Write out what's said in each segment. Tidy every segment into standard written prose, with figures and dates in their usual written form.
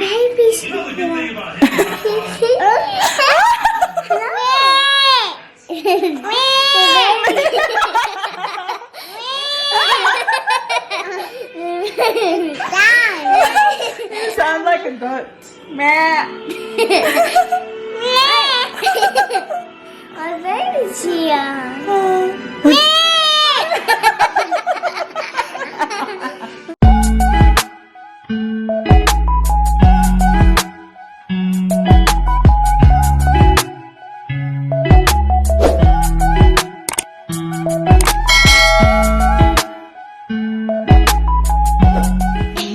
baby's You sound like a goat. Meh. My baby's here.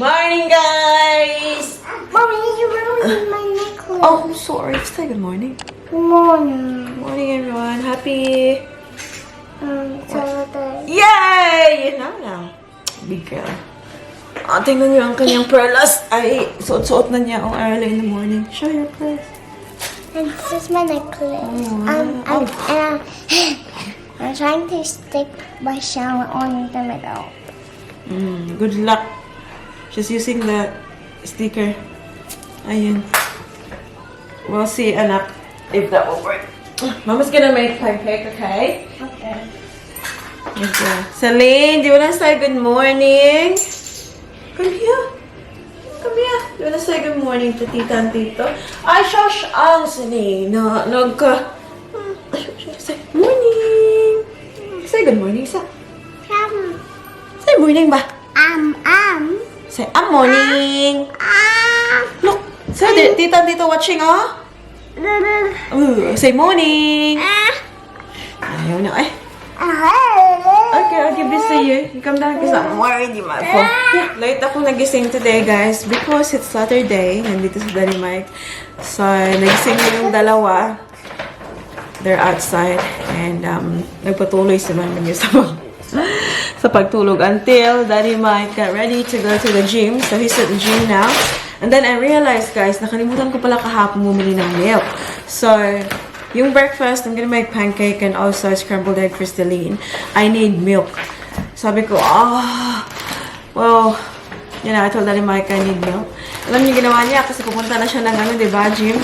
Morning, guys. Mommy, you ruined my necklace. Oh, I'm sorry. Say good morning. Good morning. Morning, everyone. Happy. Saturday. Yay! Yun na. Big girl. Tingnan niyo ang kanyang perlas. Ay, suot-suot na niya early in the morning. Show your pearls. And this is my necklace. I'm trying to stick my shell on the middle. Good luck. She's using the sticker. Ayun. We'll see, anak, if that will work. Mama's gonna make pancake, okay? Okay. Okay. Celine, do you wanna say good morning? Come here. Come here. Do you wanna say good morning to tita and tito? Ay, shush ang Celine. Say morning. Say good morning, sa. Say morning ba? Say morning. Look. Say tita and tito watching, oh. Say morning. Ayaw na, eh. Okay, I'll give this to you. You come down because I'm worried you might fall. Yeah, late ako nagising today, guys, because it's Saturday. Nandito si Daddy Mike. So, nagising na yung dalawa. They're outside. And, nagpatuloy si Mami niya sa pagtulog until Daddy Mike got ready to go to the gym. So, he's at the gym now. And then, I realized, guys, nakalimutan ko pala kahapon bumili ng milk. So, yung breakfast, I'm gonna make pancake and also scrambled egg for Celine. I need milk. Sabi ko, well, you know, I told Daddy Mike I need milk. Alam niyo ginawa niya kasi pupunta na siya ng diba, gym?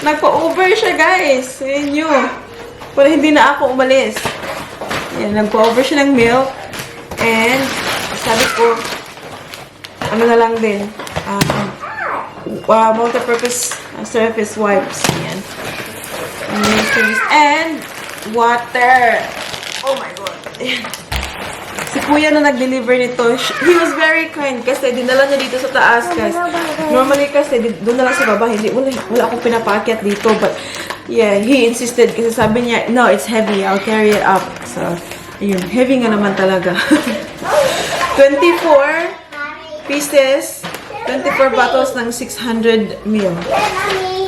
Nagpa-Uber siya, guys. Ayun yun. Para hindi na ako umalis. Yan, nagpa-Uber siya ng milk. And, sabi ko, ano na lang din, multi-purpose surface wipes. Yan. And water. Oh my God. Si Kuya na nag-deliver nito, he was very kind kasi dinala niya dito sa taas, guys. Normally kasi, doon na lang sa baba. Wala akong pinapakyat dito. But, yeah, he insisted kasi sabi niya, no, it's heavy. I'll carry it up. So, ayun. Heavy nga naman talaga. 24 pieces. 24 bottles ng 600 ml.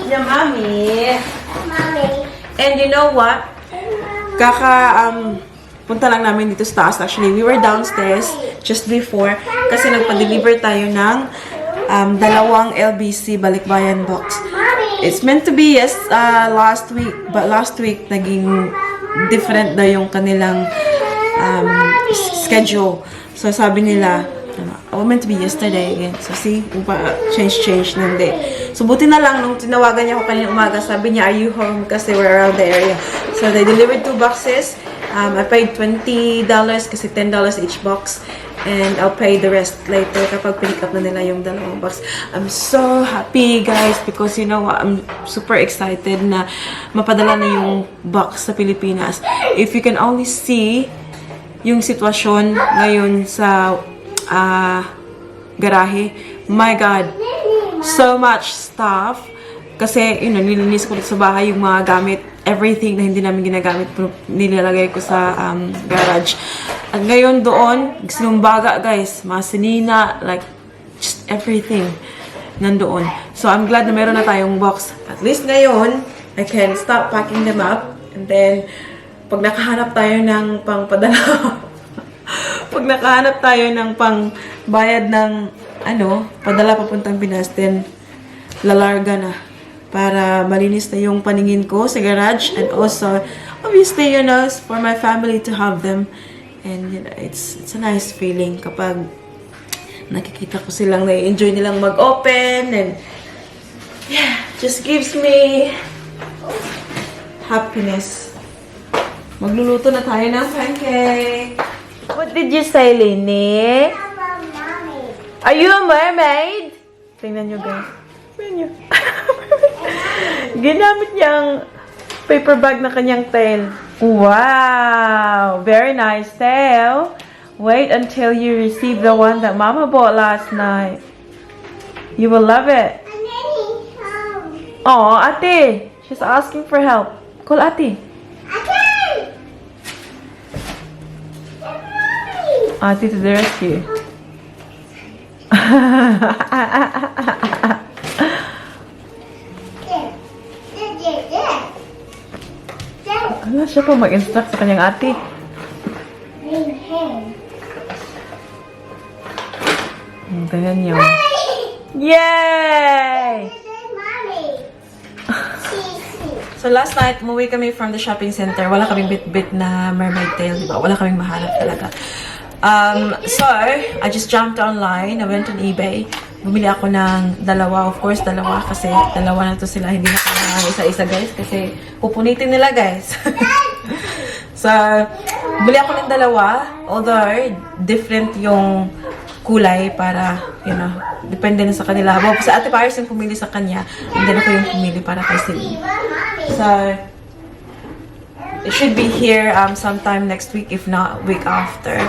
Yeah, Mommy. Mommy. And you know what? Punta lang namin dito sa taas. Actually, we were downstairs just before kasi nagpa-deliver tayo ng dalawang LBC balikbayan box. It's meant to be last week, but last week naging different na yung kanilang schedule. So sabi nila, meant to be yesterday again. So see, change ng date. So buti na lang nung tinawagan niya ako kanina umaga, sabi niya, are you home? Kasi we're around the area. So they delivered 2 boxes. I paid $20 kasi $10 each box. And I'll pay the rest later kapag pick up na nila yung dalawang box. I'm so happy, guys, because you know what? I'm super excited na mapadala na yung box sa Pilipinas. If you can only see yung sitwasyon ngayon sa garahe. My God. So much stuff. Kasi, nilinis ko sa bahay yung mga gamit. Everything na hindi namin ginagamit, nilalagay ko sa garage. At ngayon doon, sinumbaga, guys. Mga sinina, like, just everything nandoon. So, I'm glad na meron na tayong box. At least ngayon, I can stop packing them up. And then, pag nakahanap tayo ng pangpadala, pag nakahanap tayo ng pangbayad ng, padala papuntang Pinas, then, lalarga na. Para malinis na yung paningin ko sa garage. And also, obviously, for my family to have them. And, it's a nice feeling kapag nakikita ko silang na-enjoy nilang mag-open and yeah, just gives me happiness. Magluluto na tayo ng pancake. What did you say, Lini? Are you a mermaid? Tingnan nyo, guys. Tingnan nyo. Ginamit niyang paper bag na kanyang tail. Wow! Very nice tail. Wait until you receive the one that Mama bought last night. You will love it. Oh, Ate. She's asking for help. Call Ate. Ate to the rescue. Ano siya pa mag-instruct sa kanyang ate? Tingnan niyo. Yay! So last night, umuwi kami from the shopping center. Wala kaming bit-bit na mermaid tail, diba? Wala kaming mahanap talaga. So, I just jumped online. I went on eBay. Bumili ako ng dalawa. Of course, dalawa. Kasi dalawa na to sila. Hindi na kailangan isa-isa, guys. Kasi pupunitin nila, guys. So, bumili ako ng dalawa. Although, different yung kulay para, you know, depende na sa kanila. Well, sa Ate Paris yung pumili sa kanya. And then ako yung pumili para kay Celine. So, it should be here sometime next week, if not week after.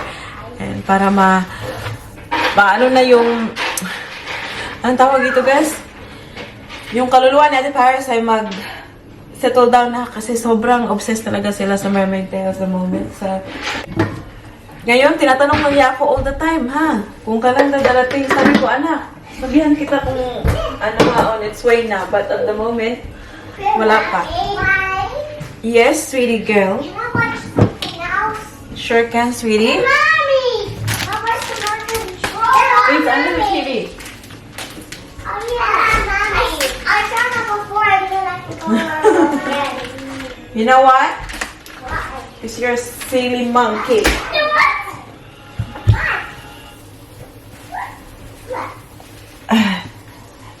And para ano na yung, anong tawag dito, guys? Yung kaluluwa ni Ate Paris ay settle down na kasi sobrang obsessed talaga sila sa mermaid tail sa moment. So, ngayon, tinatanong mo niya ako all the time, ha? Kung kailan na darating, sabi ko, anak, sabihan kita kung ano nga on its way na. But at the moment, wala pa. Yes, sweetie girl. Sure can, sweetie. It's under the TV. Oh yeah, Mommy. I saw that before and then I can go around again. You know what? What? It's your silly monkey.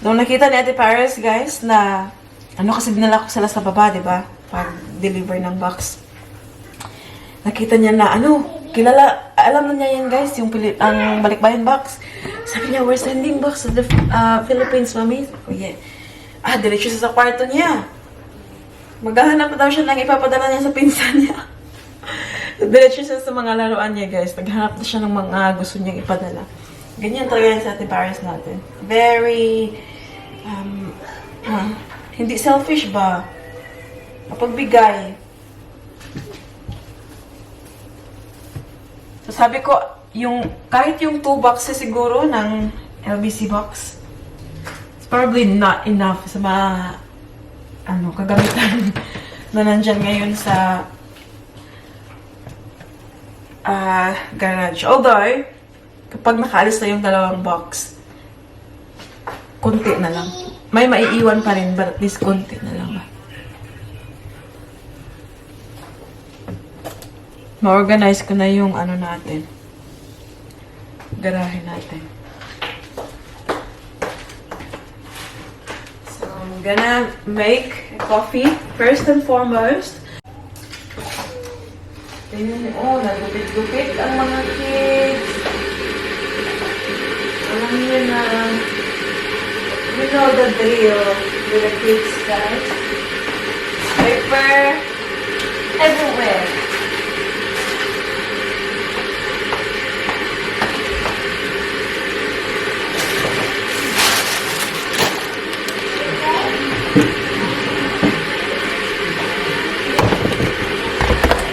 Nung nakita ni Ate Paris, guys, na ano kasi dinala ko sila sa baba, di ba? Pag-deliver ng box. Nakita niya na, kilala, alam na niya yan, guys, yung ang balikbayan box. Sabi niya, we're sending box to the Philippines, Mami. Oh, yeah. Diretso siya sa kwarto niya. Maghahanap pa daw siya ng ipapadala niya sa pinsan niya. Diretso siya sa mga laruan niya, guys. Naghanap na siya ng mga gusto niyang ipadala. Ganyan talaga yan sa Ate Paris natin. Very, hindi selfish ba? Kapagbigay. So sabi ko, kahit yung 2 boxes siguro ng LBC box, it's probably not enough sa mga, kagamitan na nandyan ngayon sa garage. Although, kapag nakaalis na yung 2 box, konti na lang. May maiiwan pa rin, but at least konti na lang ba. Ma-organize ko na yung natin. Garahe natin. So, I'm gonna make a coffee first and foremost. Tingnan mo, nagupit-gupit ang mga kids. Alam niyo na, you know the drill with the kids, guys. Paper everywhere.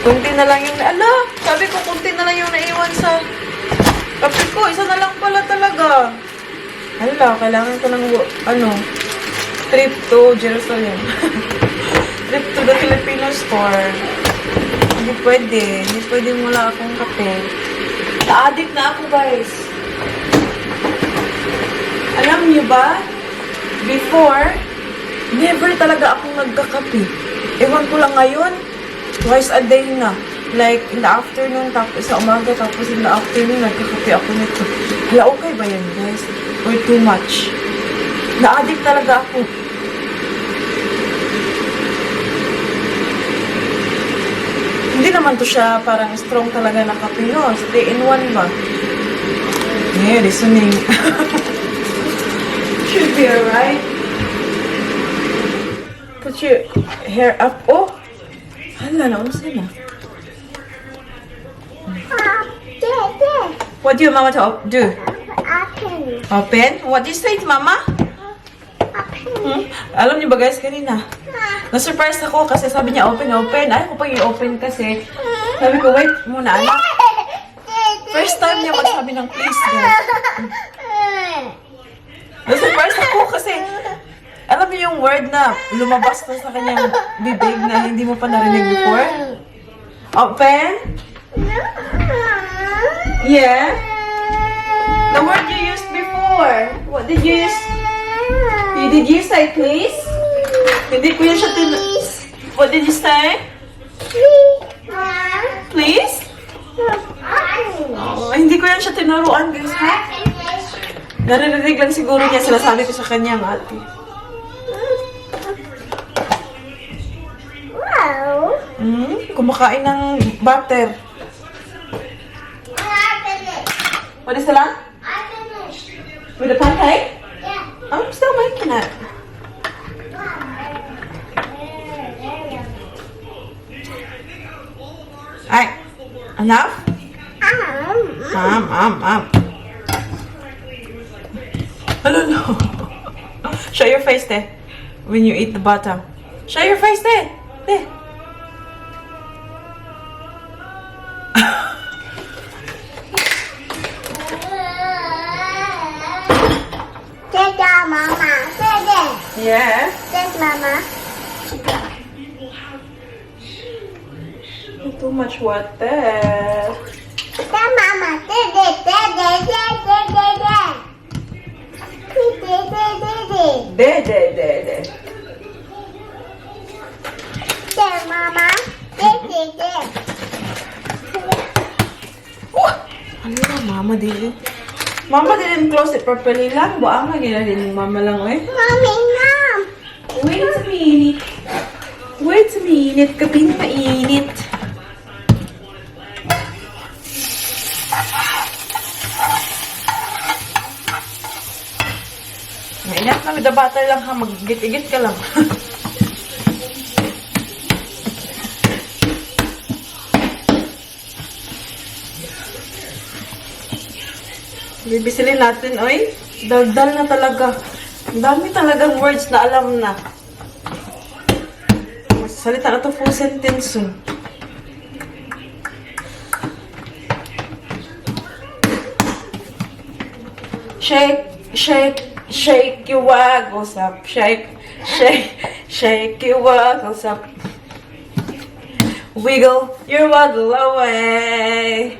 Kunti na lang yung, sabi ko kunti na lang yung naiwan sa kape ko. Isa na lang pala talaga. Kailangan ko ng, trip to Jerusalem. Trip to the Filipino store. Hindi pwede. Hindi pwede wala akong kape. Na-addict na ako, guys. Alam niyo ba? Before, never talaga akong nagkakape. Ewan ko lang ngayon, twice a day na. Like, in the afternoon, tapos sa umaga, tapos in the afternoon, nagkakape ako nito. Hala, okay ba yan, guys? Or too much? Na-addict talaga ako. Hindi naman to siya parang strong talaga na kape, no? 3-in-1 ba? Yeah, listening. Should be alright. Put your hair up. Oh! Hala, naunsa na. What do you mama to do? Open. Open? What do you say to mama? Open. Alam niyo ba guys, kanina, na-surprise ako kasi sabi niya open, open. Ayaw ko pa i-open kasi. Sabi ko, wait muna, anak. First time niya magsabi ng please, guys. Na-surprise ako kasi, alam niyo yung word na lumabas na sa kanyang bibig na hindi mo pa narinig before? Open? Yeah? The word you used before. What did you use? Did you say please? Hindi ko yun siya What did you say? Please? Oh, hindi ko yan siya tinuruan, guys, ha? Naririnig lang siguro niya, sinasabi ko sa kanya, ate. Wow. Kumakain ng butter. What is that? With the pancake? Yeah. I'm still making it. Alright. Enough? No. Show your face there. When you eat the butter. Show your face there. There. Mama. Dede. Yeah. Yes, Mama. Too much water. Mama. Dede. There. Mama. Dede. Ano, Mama didn't close it properly lang. Buang lagi na din mama lang, eh. Mommy, Mom. Wait a minute. Gabi na mainit. Mainit na with the butter lang, ha. Mag-git-igit ka lang. Bibisilin natin, oy. Daldal na talaga. Ang dami talagang words na alam na. Salita na to full sentence. Shake your waggles up. Shake your waggles up. Wiggle your waggle away.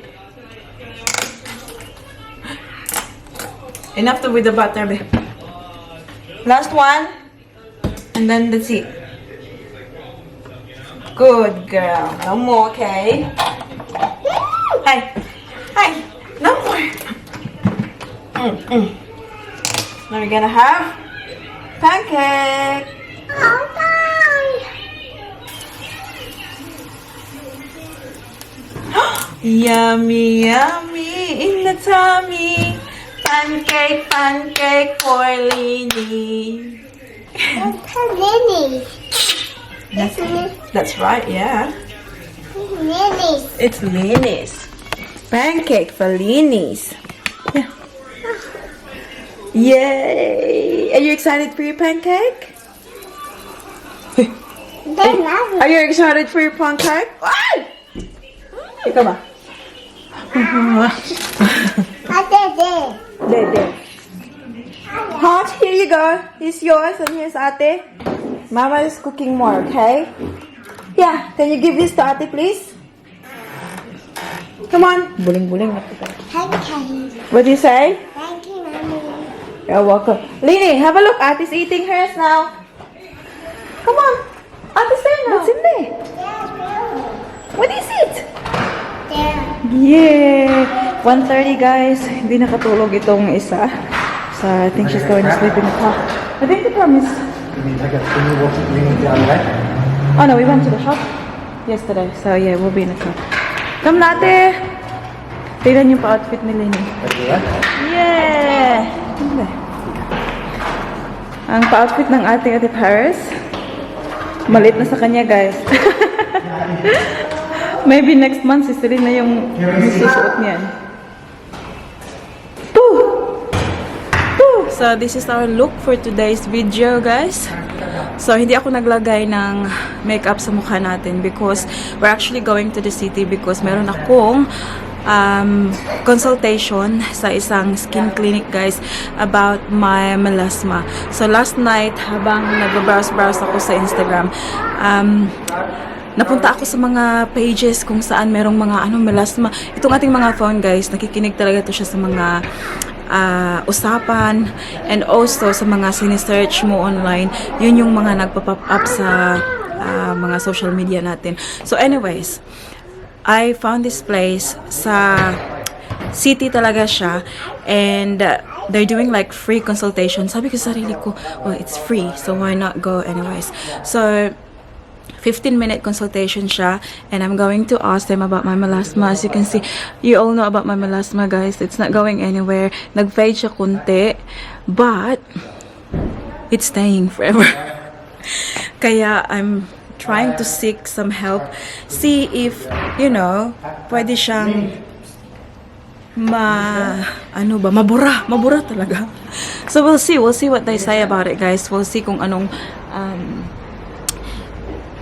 Enough to with the butter, babe. Last one. And then that's it. Good girl. No more, okay? Hey. No more. Now we're gonna have pancake. Yummy in the tummy. Pancake for Lini. That's right, yeah. It's Lini's. Pancake for Lini's. Yeah. Yay! Are you excited for your pancake? Are you excited for your pancake? Ikaw ba? There. Hot, here you go. Here's yours and here's Ate. Mama is cooking more, okay? Yeah, can you give this to Ate, please? Come on. Buling. What do you say? Thank you, Mommy. You're welcome. Lini, have a look. Ate's eating hers now. Come on. Ate's there now. What's in there? What is it? Yeah! 1:30 guys. Hindi nakatulog itong isa. So, I think she's going to sleep in the car. I think the promise. Oh no, we went to the shop yesterday. So yeah, we'll be in the car. Come nate! Tignan yung pa-outfit ni Lenny. Yeah! Ang pa-outfit ng ating Ate Paris. Malit na sa kanya guys. Maybe next month, si Celine na yung susuot niyan. So, this is our look for today's video, guys. So, hindi ako naglagay ng makeup sa mukha natin because we're actually going to the city because meron akong consultation sa isang skin clinic, guys, about my melasma. So, last night, habang nag-browse ako sa Instagram, napunta ako sa mga pages kung saan merong mga melasma. Itong ating mga phone, guys, nakikinig talaga to siya sa mga usapan and also sa mga sinesearch mo online. Yun yung mga nagpa-pop up sa mga social media natin. So anyways, I found this place sa city talaga siya and they're doing like free consultation. Sabi ko sa sarili ko, well, it's free, so why not go anyways. So 15-minute consultation siya and I'm going to ask them about my melasma. As you can see, you all know about my melasma, guys. It's not going anywhere. Nag-fade siya kunti, but it's staying forever. Kaya I'm trying to seek some help. See if, you know, pwede siyang mabura talaga. So we'll see what they say about it, guys. We'll see kung anong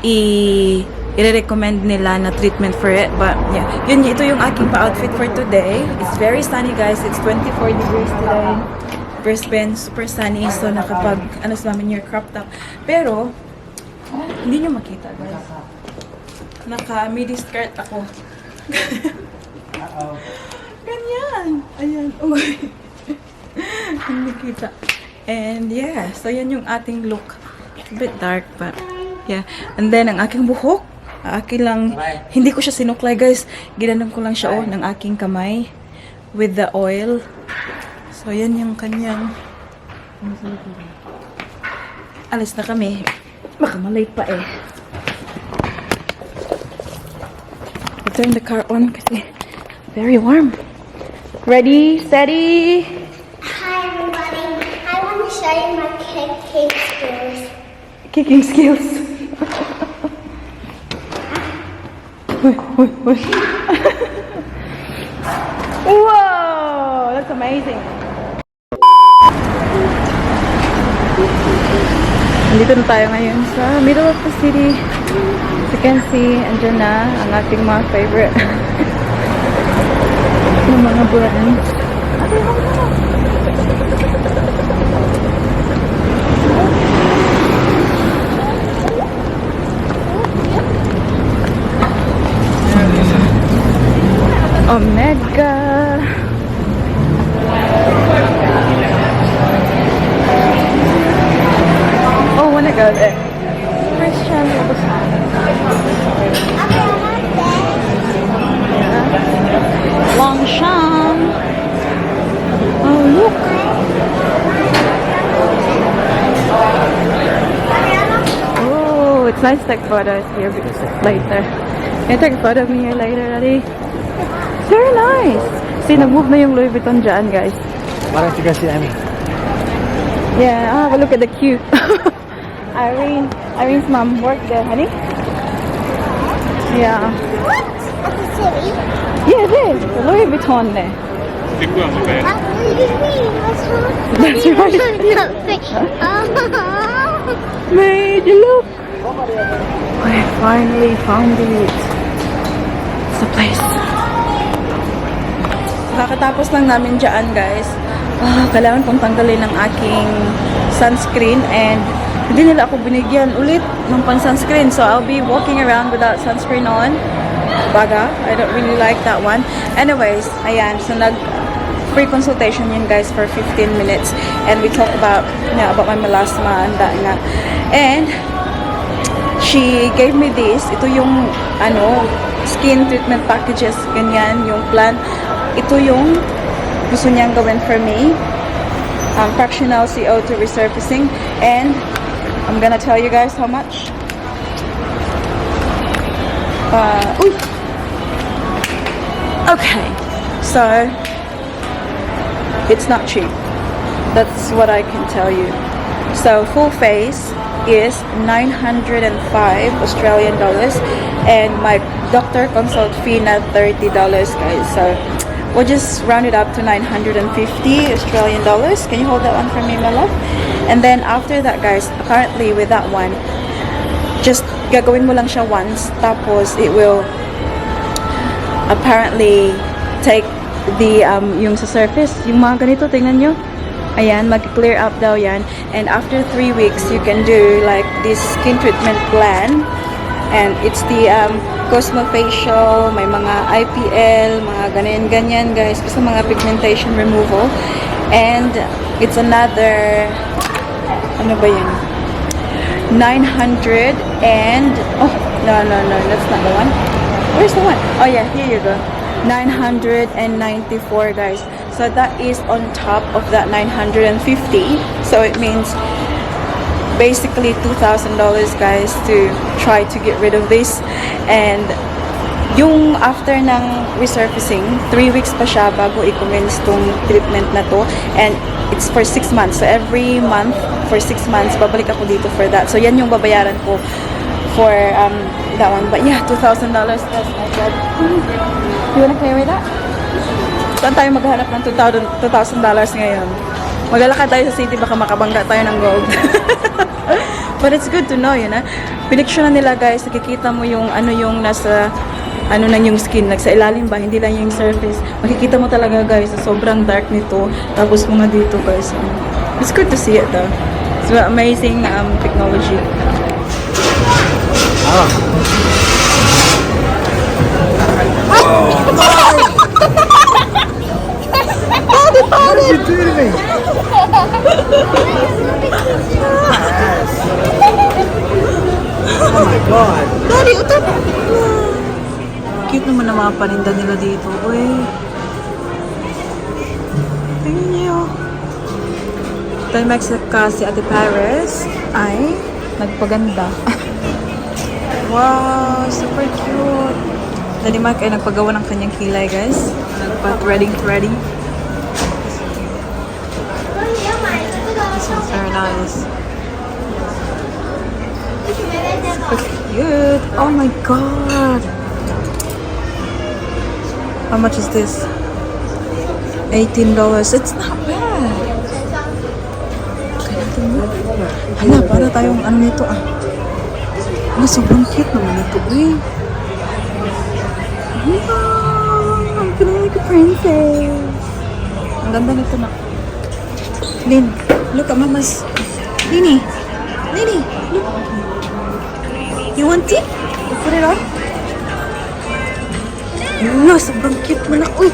i-recommend nila na treatment for it. But yeah, ito yung aking pa-outfit for today. It's very sunny, guys. It's 24 degrees today. Brisbane, super sunny. So nakapag sa namin your crop top. Pero hindi nyo makita, guys. Naka midi skirt ako. Ganyan. Ayan. Uy. Hindi kita. And yeah, so yan yung ating look. A bit dark, but yeah. And then, ang aking buhok, aking lang, hindi ko siya sinuklay, guys. Ginanong ko lang siya, ng aking kamay with the oil. So, yan yung kanyang alis na kami. Baka malate pa eh. I turn the car on kasi very warm. Ready, steady. Hi everybody. I want to show you my cake skills. Kicking skills. Whoa, that's amazing. Nandito na tayo ngayon sa middle of the city. As you can see, andyan na ang ating mga favorite ng mga brands. Omega. Oh, wanna go there. First channel was Longchamp. Oh, look. Oh, it's nice to take photos here because it's later. Can you take a photo of me here later, Daddy? Very nice. See, nag-move na yung Louis Vuitton dyan, guys. Parang tiga si Amy. Yeah, have a look at the queue. Irene's mom worked there, honey. Yeah. What? At the city? Yeah, it is. The Louis Vuitton there. What do you mean? What's wrong? That's right. Nothing. Made you look. I finally found it. It's the place. Kakatapos lang namin dyan, guys. Kailangan kong tanggalin ang aking sunscreen and hindi nila ako binigyan ulit ng pang-sunscreen. So, I'll be walking around without sunscreen on. Baga. I don't really like that one. Anyways, ayan. So, free consultation yun, guys, for 15 minutes. And we talk about, about my melasma and that nga. And she gave me this. Ito yung, skin treatment packages, ganyan, yung plan. Ito yung gusto niyang gawin for me. Fractional CO2 resurfacing. And I'm gonna tell you guys how much. Okay, so it's not cheap. That's what I can tell you. So full face is 905 Australian dollars, and my doctor consult fee na $30, guys. So we'll just round it up to 950 Australian dollars. Can you hold that one for me, my love? And then after that, guys, apparently with that one, just gagawin mo lang siya once, tapos it will apparently take the yung sa surface, yung mga ganito, tingnan nyo. Ayan, mag-clear up daw yan. And after 3 weeks, you can do like this skin treatment plan. And it's the cosmofacial, may mga IPL, mga ganyan-ganyan, guys. Basta mga pigmentation removal. And it's another, ano ba yun? 900 and, oh, no, that's not the one. Where's the one? Oh yeah, here you go. 994, guys. So that is on top of that 950. So it means basically $2,000, guys, to try to get rid of this. And yung after ng resurfacing, 3 weeks pa siya bago i-commence tong treatment na to. And it's for 6 months. So every month for 6 months, babalik ako dito for that. So yan yung babayaran ko for that one. But yeah, $2,000. That's my God. You wanna play with that? Saan tayo maghanap ng $2,000 ngayon? Maglalakad tayo sa city, baka makabangga tayo ng gold. But it's good to know, yun, Piniksyon na nila, guys. Nakikita mo yung ano yung nasa ano na yung skin, like sa ilalim ba, hindi lang yung surface. Makikita mo talaga, guys, sobrang dark nito. Tapos mga dito, guys. It's good to see it, though. It's amazing technology. What did you do to me? Oh my God. Daddy, utap! Cute naman na mga paninda nila dito. Uy. Tingnan niyo. Timex kasi Ate Paris ay nagpaganda. Wow, super cute. Daddy Mark ay nagpagawa ng kanyang kilay, guys. Nagpa-threading. This is very nice. Super cute. Oh my God. How much is this? $18. It's not bad. Okay, natin mo. Hala, para tayong ano nito, Ano, sobrang cute naman ito, Wow, I'm feeling like a princess. Ang ganda nito na. Lin, look at Mama's. Lini, look. You want tea? You put it on? No, sobrang cute mo na. Uy,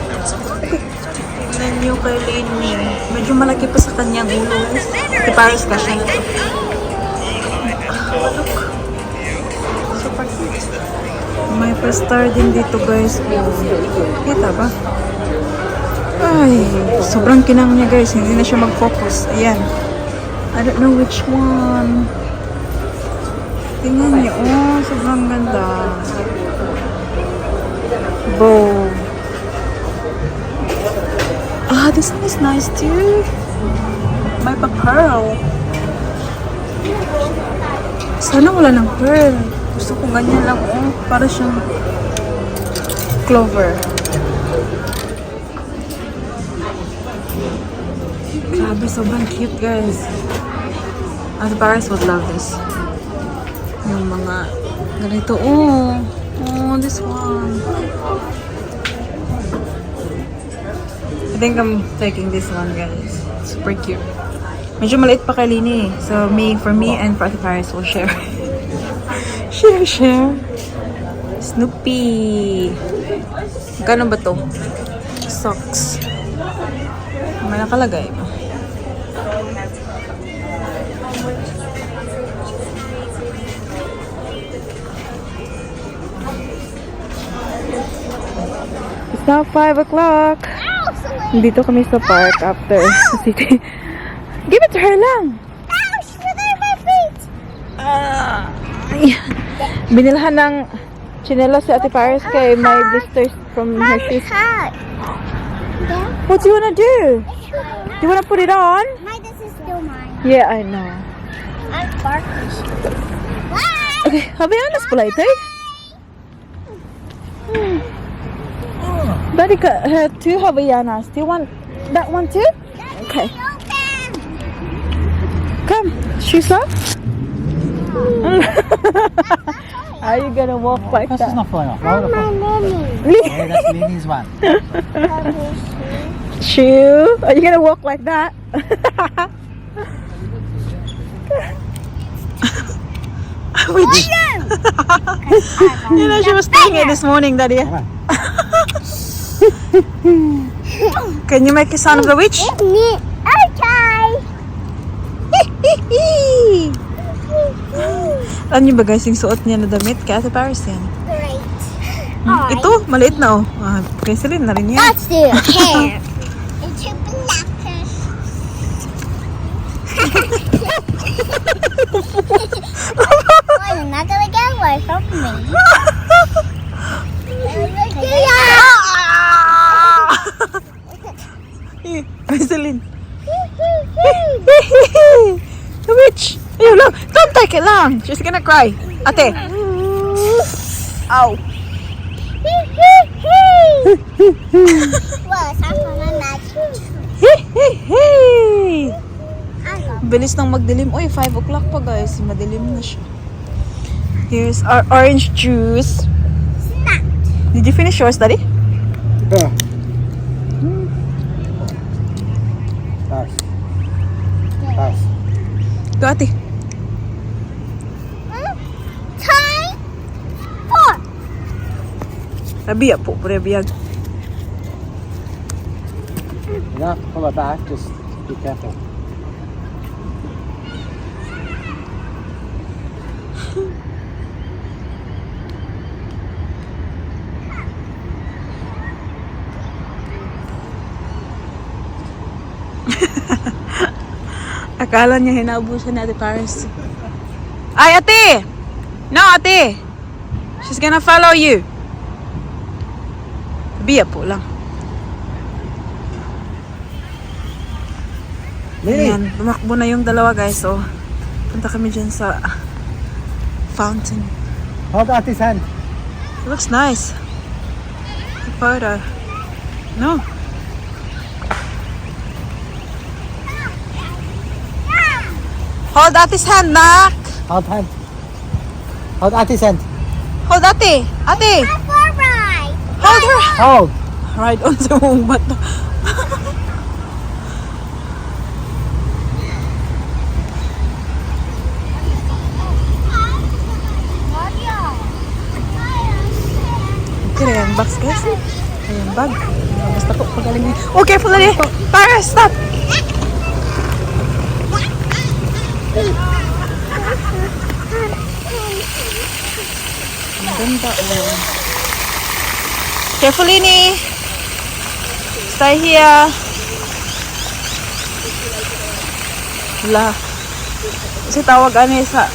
tignan niyo kay Lini. Medyo malaki pa sa kanyang ulo. Ate Paris kasi. Look. Super cute. May pa-star din dito, guys. Kita ba? Ay, sobrang kinang niya, guys. Hindi na siya mag-focus. Ayan. I don't know which one. Tingnan niyo. Oh, sobrang ganda. Bow. This one is nice too. May pa-pearl. Sana wala ng pearl. Gusto ko ganyan lang. Oh, para siyang clover. Grabe, sobrang cute, guys. Ate Paris would love this. Yung mga ganito. Oh, this one. I think I'm taking this one, guys. Super cute. Medyo maliit pa kay Lini. So, for me and for Ate Paris, we'll share. share. Snoopy. Gano'n ba to? Socks. May nakalagay ba? now 5 o'clock. Dito kami sa park after sa city. Give it to her lang. Ouch! Within my feet! Binilhan ng chinelas si Ate Paris kay may blisters from her shoes. Hot. What do you wanna do? Do you wanna put it on? This is still mine. Yeah, I know. I'm barking. Okay, Havaianas pala ito eh. Daddy had 2 Havaianas. Do you want that one too? Okay. Come, shoes off. Are you gonna walk like This is that? not falling off. Oh, my mommy. Okay, that's Leanie's one. Shoe? Are you gonna walk like that? Witch. You know, she was saying it this morning, Daddy. Come on. Can you make a sound of the witch? Okay. Alam niyo ba guys, yung suot niya na damit kay Ate Paris yan? Great. Ito, maliit na oh. Kay Celine na rin yan. Let's do hair. It's your blackers. Well, you're not gonna get away from me. Kay Celine. The witch! Ayun lang! Don't take it lang! She's gonna cry. Ate! Ow! Well, it's not gonna match. Bilis nang magdilim. Uy, 5 o'clock pa guys. Madilim na siya. Here's our orange juice. Did you finish yours, Daddy? Yeah. Pass. Pass. Go, Ate. Time 4. Rabiya po, purebiyag. You don't have to pull it back, just be careful. Akala niya hinaubusan ni Ate Paris. Ay, Ate! No, Ate! She's gonna follow you. Biya po lang. Ayan, tumakbo na yung dalawa guys. So, punta kami dyan sa fountain. Hold Auntie's hand. It looks nice. The photo. No. Hold Ate's hand, nak! Hold hand. Hold Auntie's hand. Hold Ate! Ate! Alright. Hold her! Hold. Ride on sa mong bato. Okay, yung box guys. Ayan, bag. Basta po, pagaling niya. Oh, careful na niya. Para, stop! Ang ganda, oh. Careful, Lini. Stay here. Wala. Kasi tawag ani sa...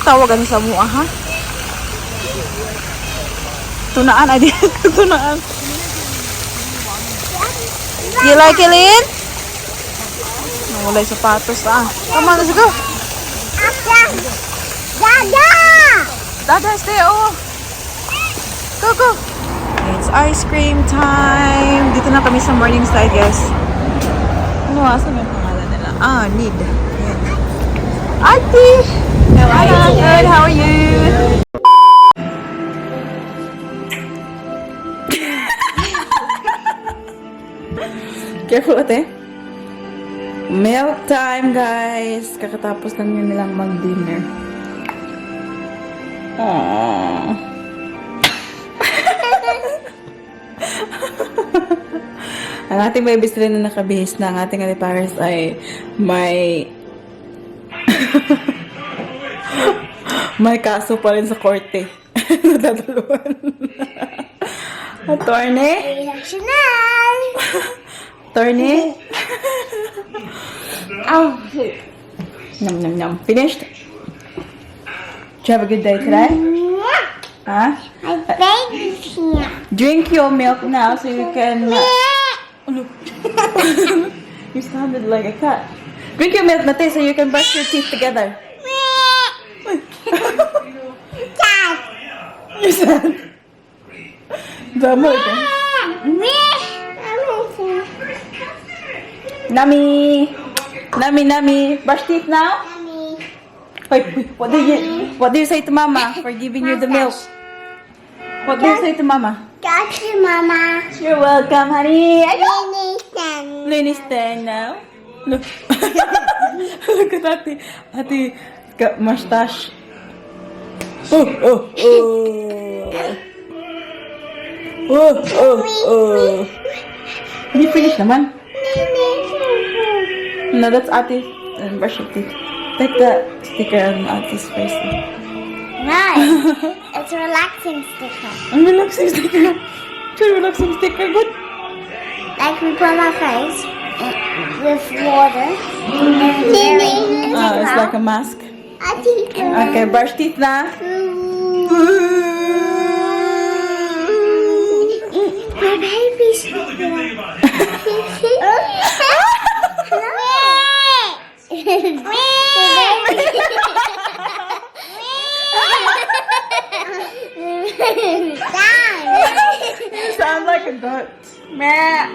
Tawag ani sa mua, ha? Tunaan, adi. Tunaan. You like it, Lin? Nawala yung sapatos, ah. Come on, let's go. Dada! Dada, stay, oh. Go, go. It's ice cream time. Dito na kami sa morning slide, guys. Ano, asan yung pangalan nila? Ah, need. Ayan. Auntie! Hello, good. How are you? Careful, ate. Milk time, guys. Kakatapos lang yun nilang mag-dinner. Aww. Ang ating baby sila na nakabihis na ang ating Ate Paris ay may may kaso pa rin sa korte. Nadadaluan. Attorney? Chanel. Attorney? Oh. Nom nom nom. Finished? Did you have a good day today? Huh? My baby's here. Drink your milk now so you can... Oh, look. You sounded like a cat. Drink your milk, Nate, so you can brush your teeth together. Dad. You said... Damo ito. Nami! Nami, Nami! Brush teeth now? Wait, what do you say to Mama for giving you the milk? What do you say to Mama? Got you, Mama. You're welcome, honey. Listen. Lenny stand now. Look. Look at Ate. Ate got mustache. Oh, oh, oh. Oh, oh, oh. Hindi finish naman. No, that's Ate. Brush your teeth. Take the sticker on Ate's face. Nice. It's a relaxing sticker. Ang relaxing sticker. It's a relaxing sticker. Good. Like we put on our face with water. And It's like a mask. Okay, brush teeth na. My baby's here. You sound like a goat. Meh.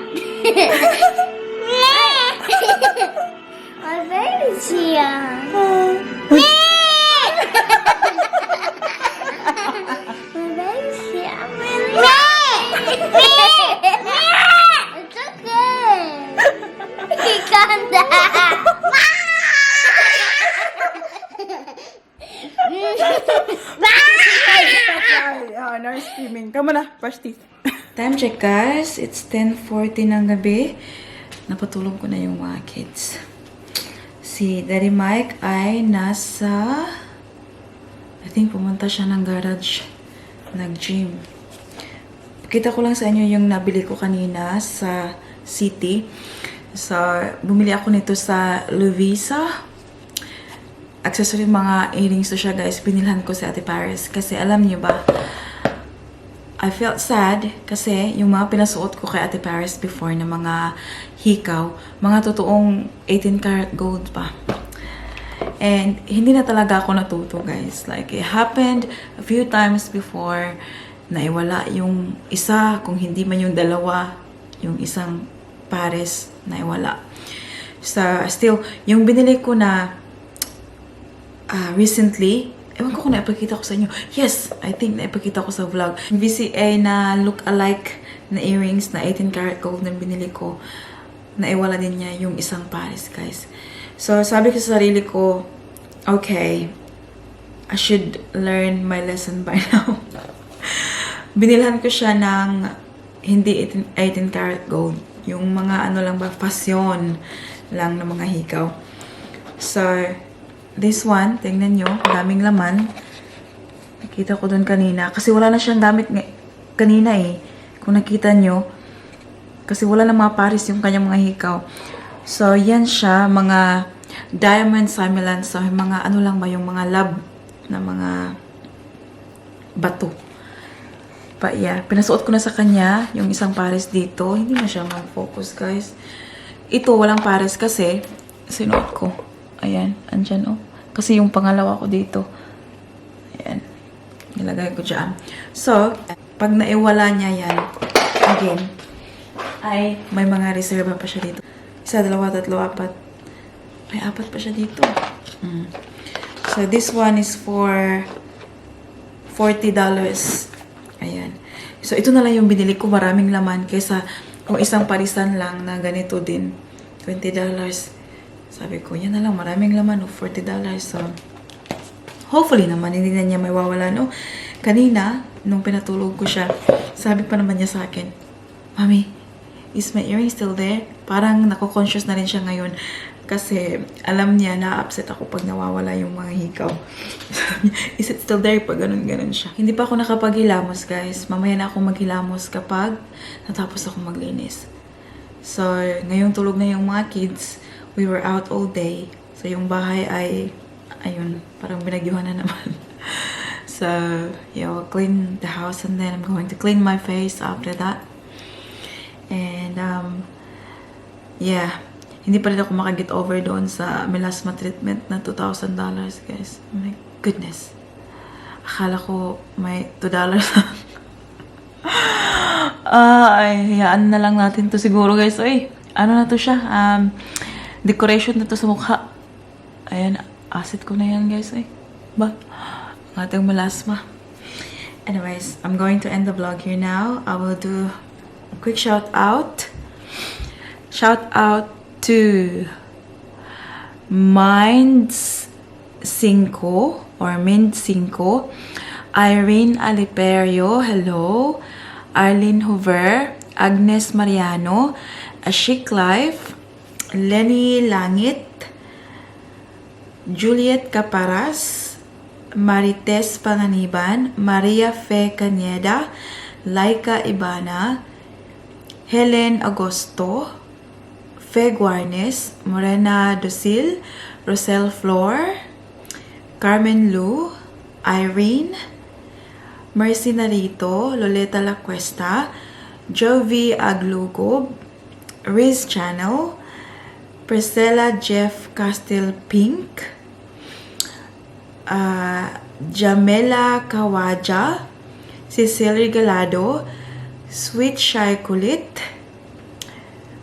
My baby's here. My baby's here. It's okay. He can't Oh, no screaming. Come on na, brush teeth. Time check, guys. It's 10:40 ng gabi. Napatulog ko na yung mga kids. Si Daddy Mike ay nasa... I think pumunta siya ng garage. Nag-gym. Pakita ko lang sa inyo yung nabili ko kanina sa city. So, bumili ako nito sa Lovisa. Accessory mga earrings to siya, guys. Binilhan ko sa Ate Paris. Kasi alam niyo ba, I felt sad kasi yung mga pinasuot ko kay Ate Paris before na mga hikaw, mga totoong 18 karat gold pa. And hindi na talaga ako natuto, guys. Like, it happened a few times before na iwala yung isa, kung hindi man yung dalawa, yung isang pares na iwala. So, still, yung binili ko na recently, ewan ko kung naipakita ko sa inyo. Yes, I think naipakita ko sa vlog. VCA na look-alike na earrings na 18 karat gold na binili ko. Naiwala din niya yung isang pares, guys. So, sabi ko sa sarili ko, okay, I should learn my lesson by now. Binilhan ko siya ng hindi 18 karat gold. Yung mga ano lang ba, fashion lang ng mga hikaw. So, this one, tingnan nyo, daming laman. Nakita ko dun kanina. Kasi wala na siyang gamit kanina eh. Kung nakita nyo. Kasi wala na mga pares yung kanyang mga hikaw. So, yan siya. Mga diamond simulant. So, mga ano lang ba, yung mga lab na mga bato. But yeah, pinasuot ko na sa kanya yung isang pares dito. Hindi na siya mag-focus, guys. Ito, walang pares kasi sinuot ko. Ayan, andyan oh. Kasi yung pangalawa ko dito. Ayan. Nilagay ko dyan. So, pag naiwala niya yan, again, ay may mga reserva pa siya dito. Isa, dalawa, tatlo, apat. May apat pa siya dito. So, this one is for $40. Ayan. So, ito na lang yung binili ko. Maraming laman. Kaysa kung isang parisan lang na ganito din. $20. Sabi ko, yan na lang, maraming laman, no? $40. So, hopefully naman, hindi na niya may wawala, no? Kanina, nung pinatulog ko siya, sabi pa naman niya sa akin, Mami, is my earring still there? Parang nako-conscious na rin siya ngayon. Kasi alam niya na upset ako pag nawawala yung mga hikaw. Is it still there? Pag ganun siya. Hindi pa ako nakapaghilamos, guys. Mamaya na ako maghilamos kapag natapos ako maglinis. So, ngayong tulog na yung mga kids, we were out all day. So, yung bahay ay, ayun, parang binagyuhan na naman. So, yeah, I'll clean the house and then I'm going to clean my face after that. And, yeah. Hindi pa rin ako makaget over doon sa Melasma treatment na $2,000, guys. Oh my goodness. Akala ko may $2 lang. Ay, hayaan na lang natin to siguro, guys. Ay, ano na to siya? Decoration na to sa mukha. Ayan, asset ko na yan, guys. Ay, ba? Ang ating Melasma. Anyways, I'm going to end the vlog here now. I will do a quick shout out. Shout out to Minds 5 or Mind 5, Irene Aliperio, hello, Arlene Hoover, Agnes Mariano, A Chic Life, Lenny Langit, Juliet Caparas, Marites Panganiban, Maria Fe Cañeda, Laika Ibana, Helen Agosto, Fe Guarnes, Morena Dosil, Rosel Flor, Carmen Lu, Irene, Mercy Narito, Loleta La Cuesta, Jovi Aglugob, Riz Channel, Priscilla Jeff Castel Pink, Jamela Kawaja, Cecily Galado, Sweet Shy Kulit,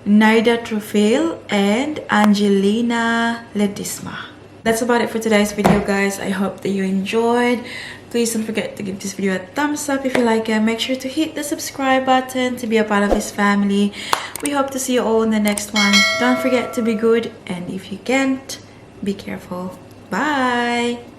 Naida Trofil, and Angelina Ledisma. That's about it for today's video, guys. I hope that you enjoyed. Please don't forget to give this video a thumbs up if you like it. Make sure to hit the subscribe button to be a part of this family. We hope to see you all in the next one. Don't forget to be good, and if you can't, be careful. Bye!